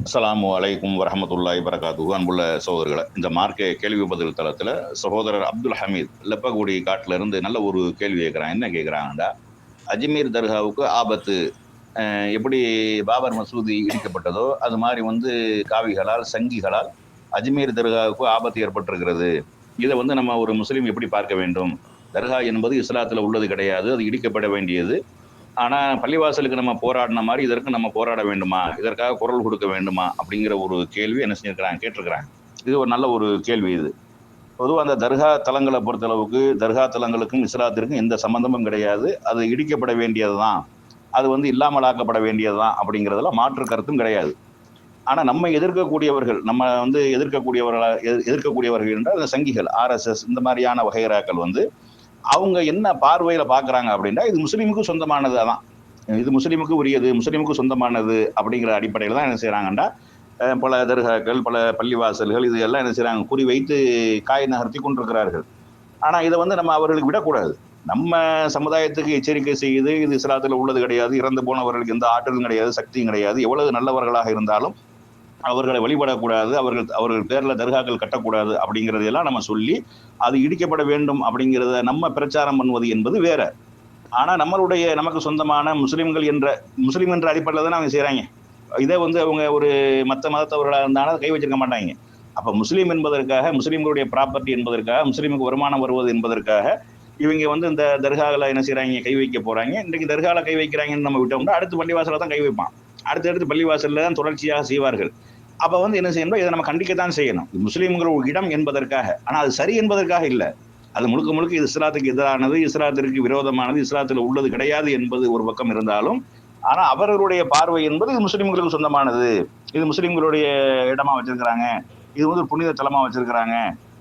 அஸ்ஸலாமு அலைக்கும் வரஹமத்துல்லாஹி வரகாத்துஹு. அன்புள்ள சகோதரர்களை, இந்த மார்க்க கேள்வி பதில் தளத்துல சகோதரர் அப்துல் ஹமீத் லெப்பகுடி காட்டுல இருந்து நல்ல ஒரு கேள்வி கேட்கிறாங்க. என்ன கேட்கிறாங்கடா, அஜ்மீர் தர்காவுக்கு ஆபத்து எப்படி பாபர் மசூதி இடிக்கப்பட்டதோ அது மாதிரி காவிகளால் சங்கிகளால் அஜ்மீர் தர்காவுக்கு ஆபத்து ஏற்பட்டிருக்கிறது. இதை நம்ம ஒரு முஸ்லீம் எப்படி பார்க்க வேண்டும்? தர்கா என்பது இஸ்லாத்துல உள்ளது கிடையாது, அது இடிக்கப்பட வேண்டியது. ஆனா பள்ளிவாசலுக்கு நம்ம போராடின மாதிரி இதற்கு நம்ம போராட வேண்டுமா, இதற்காக குரல் கொடுக்க வேண்டுமா அப்படிங்கிற ஒரு கேள்வி என்ன செஞ்சிருக்கிறாங்க, கேட்டிருக்கிறாங்க. இது ஒரு நல்ல ஒரு கேள்வி. இது பொதுவாக அந்த தர்கா தலங்களை பொறுத்தளவுக்கு தர்கா தலங்களுக்கும் இஸ்லாத்திற்கும் எந்த சம்பந்தமும் கிடையாது. அது இடிக்கப்பட வேண்டியதுதான், அது இல்லாமலாக்கப்பட வேண்டியதுதான் அப்படிங்கிறதுல மாற்று கருத்தும் கிடையாது. ஆனா நம்ம எதிர்க்கக்கூடியவர்கள், நம்ம எதிர்க்கக்கூடியவர்கள் என்றால் அந்த சங்கிகள், RSS இந்த மாதிரியான வகைராக்கள் அவங்க என்ன பார்வையில பாக்குறாங்க அப்படின்னா, இது முஸ்லீமுக்கு சொந்தமானது தான், இது முஸ்லீமுக்கு உரியது, முஸ்லீமுக்கு சொந்தமானது அப்படிங்கிற அடிப்படையில் தான் என்ன செய்யறாங்கன்னா, பல தர்காக்கள், பல பள்ளிவாசல்கள் இது எல்லாம் என்ன செய்யறாங்க, குறிவைத்து காய் நகர்த்தி கொண்டிருக்கிறார்கள். ஆனா இதை நம்ம அவர்களுக்கு விடக்கூடாது. நம்ம சமுதாயத்துக்கு எச்சரிக்கை செய்து இது இஸ்லாத்துல உள்ளது கிடையாது, இறந்து போனவர்களுக்கு எந்த ஆற்றலும் கிடையாது, சக்தியும் கிடையாது, எவ்வளவு நல்லவர்களாக இருந்தாலும் அவர்களை வழிபடக்கூடாது, அவர்கள் பேர்ல தர்காக்கள் கட்டக்கூடாது அப்படிங்கறது எல்லாம் நம்ம சொல்லி அது இடிக்கப்பட வேண்டும் அப்படிங்கிறத நம்ம பிரச்சாரம் பண்ணுவது என்பது வேற. ஆனா நமக்கு சொந்தமான முஸ்லிம் என்ற அடிப்படையில் தானே அவங்க செய்யறாங்க. இதை அவங்க ஒரு மற்ற மதத்தவர்களாக இருந்தாலும் கை வச்சிருக்க மாட்டாங்க. அப்ப முஸ்லீம் என்பதற்காக, முஸ்லீம்களுடைய ப்ராப்பர்ட்டி என்பதற்காக, முஸ்லீமுக்கு வருமானம் வருவது என்பதற்காக இவங்க இந்த தர்காவில் என்ன செய்யறாங்க, கை வைக்க போறாங்க. இன்றைக்கு தர்கால கை வைக்கிறாங்கன்னு நம்ம விட்டோம்னா அடுத்து பள்ளிவாசல தான் கை வைப்பான், அடுத்தடுத்து பள்ளிவாசல்ல தான் தொடர்ச்சியாக செய்வார்கள். அப்ப என்ன செய்யணும், இதை நம்ம கண்டிக்கத்தான் செய்யணும். முஸ்லீம்கள் ஒரு இடம் என்பதற்காக, ஆனா அது சரி என்பதற்காக இல்லை. அது முழுக்க முழுக்க இது இஸ்லாத்துக்கு எதிரானது, இஸ்லாத்திற்கு விரோதமானது, இஸ்லாத்துல உள்ளது கிடையாது என்பது ஒரு பக்கம் இருந்தாலும், ஆனா அவர்களுடைய பார்வை என்பது இது முஸ்லீம்களுக்கு சொந்தமானது, இது முஸ்லீம்களுடைய இடமா வச்சிருக்கிறாங்க, இது ஒரு புனித தலமா வச்சிருக்கிறாங்க.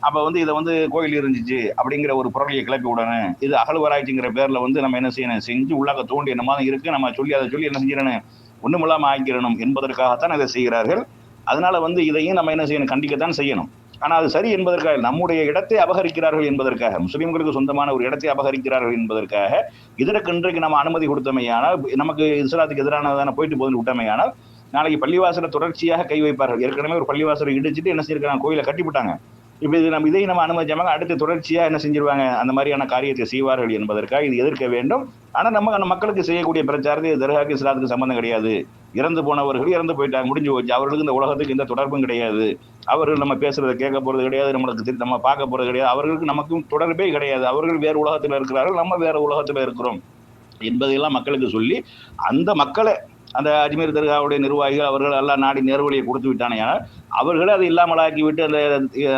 அப்ப இதை கோயில் இருந்துச்சு அப்படிங்கிற ஒரு பொருளையை கிளப்பி விடணும், இது அகழ்வாராய்ச்சிங்கிற பேர்ல நம்ம என்ன செய்யணும், செஞ்சு உள்ளாக்க தோண்டி என்னமா இருக்கு, நம்ம அதை சொல்லி என்ன செஞ்சிடணும், ஒண்ணுமில்லாம ஆக்கிடணும் என்பதற்காகத்தான் இதை செய்கிறார்கள். அதனால இதையும் நம்ம என்ன செய்யணும், கண்டிக்கத்தான் செய்யணும். ஆனா அது சரி என்பதற்காக, நம்முடைய இடத்தை அபகரிக்கிறார்கள் என்பதற்காக, முஸ்லீம்களுக்கு சொந்தமான ஒரு இடத்தை அபகரிக்கிறார்கள் என்பதற்காக இதற்கு இன்றைக்கு நம்ம அனுமதி கொடுத்தமையானால், நமக்கு இஸ்லாத்துக்கு எதிரானதான போயிட்டு போது விட்டமையானால், நாளைக்கு பள்ளிவாசலை தொடர்ச்சியாக கை வைப்பார்கள். ஏற்கனவே ஒரு பள்ளிவாசலை இடிச்சுட்டு என்ன செஞ்சிருக்காங்க, கோயிலை கட்டிவிட்டாங்க. இப்ப இதை நம்ம அனுமதிச்சாம அடுத்து தொடர்ச்சியா என்ன செஞ்சிருவாங்க, அந்த மாதிரியான காரியத்தை செய்வார்கள் என்பதற்காக இது எதிர்க்க வேண்டும். ஆனா நம்ம மக்களுக்கு செய்யக்கூடிய பிரச்சாரத்தை தர்காக்கு இஸ்லாத்துக்கு சம்பந்தம் கிடையாது, இறந்து போனவர்கள் இறந்து போயிட்டாங்க, முடிஞ்சு போச்சு, அவர்களுக்கு இந்த உலகத்துக்கு எந்த தொடர்பும் கிடையாது, அவர்கள் நம்ம பேசுறதை கேட்க போறது கிடையாது, நம்ம பார்க்க போறது கிடையாது, அவர்களுக்கு நமக்கும் தொடர்பே கிடையாது, அவர்கள் வேறு உலகத்துல இருக்கிறார்கள், நம்ம வேற உலகத்துல இருக்கிறோம் என்பதையெல்லாம் மக்களுக்கு சொல்லி, அந்த மக்களை, அந்த அஜ்மீர் தர்காவுடைய நிர்வாகிகள் அவர்கள் எல்லாம் நாடி நேர்வழியை கொடுத்து விட்டானே, அவர்களே அதை இல்லாமலாக்கி விட்டு அந்த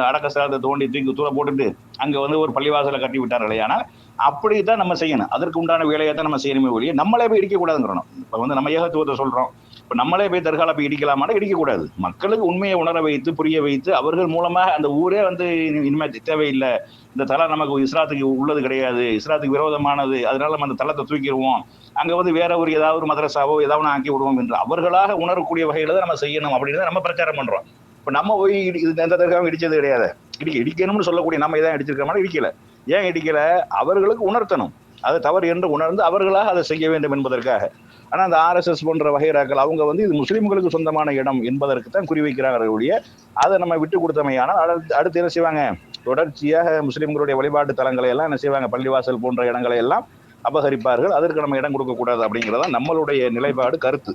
அடக்க ஸ்தலத்தை தோண்டி தூக்கி தூர போட்டுட்டு அங்க ஒரு பள்ளிவாசலை கட்டி விட்டார்களே. ஆனால் அப்படித்தான் நம்ம செய்யணும், அதற்கு உண்டான வேலையை தான் நம்ம செய்யணுமே ஒழிய நம்மளே போய் இடிக்கக்கூடாதுங்கிறோம். இப்ப நம்ம ஏகத்துவத்தை சொல்றோம், இப்ப நம்மளே போய் தர்கால போய் இடிக்கலாமா, இடிக்கக்கூடாது. மக்களுக்கு உண்மையை உணர வைத்து புரிய வைத்து அவர்கள் மூலமாக அந்த ஊரே இனிமே தேவையில்லை, இந்த தலம் நமக்கு இஸ்லாத்துக்கு உள்ளது கிடையாது, இஸ்லாத்துக்கு விரோதமானது, அதனால நம்ம அந்த தலத்தை தூக்கிடுவோம், அங்க வேற ஏதாவது ஒரு மதரசாவோ ஏதாவது ஆக்கி விடுவோம் என்று அவர்களாக உணரக்கூடிய வகையில தான் நம்ம செய்யணும் அப்படின்னு நம்ம பிரச்சாரம் பண்றோம். இப்ப நம்ம போய் எந்த தர்காவும் இடிச்சது கிடையாது, இடிக்கணும்னு சொல்லக்கூடிய நம்ம இதான் இடிச்சிருக்க மாதிரி இடிக்கல. ஏன் இடிக்கல, அவர்களுக்கு உணர்த்தணும், அது தவறு என்று உணர்ந்து அவர்களாக அதை செய்ய வேண்டும் என்பதற்காக. ஆனா அந்த RSS போன்ற வகைராக்கள் அவங்க இது முஸ்லிம்களுக்கு சொந்தமான இடம் என்பதற்கு தான் குறிவைக்கிறார்கள் ஒழிய, அதை நம்ம விட்டு கொடுத்தமையானால் அடுத்து என்ன செய்வாங்க, தொடர்ச்சியாக முஸ்லிம்களுடைய வழிபாட்டு தலங்களை எல்லாம் என்ன செய்வாங்க, பள்ளிவாசல் போன்ற இடங்களை எல்லாம் அபகரிப்பார்கள். அதற்கு நம்ம இடம் கொடுக்க கூடாது அப்படிங்கிறதா நம்மளுடைய நிலைப்பாடு, கருத்து.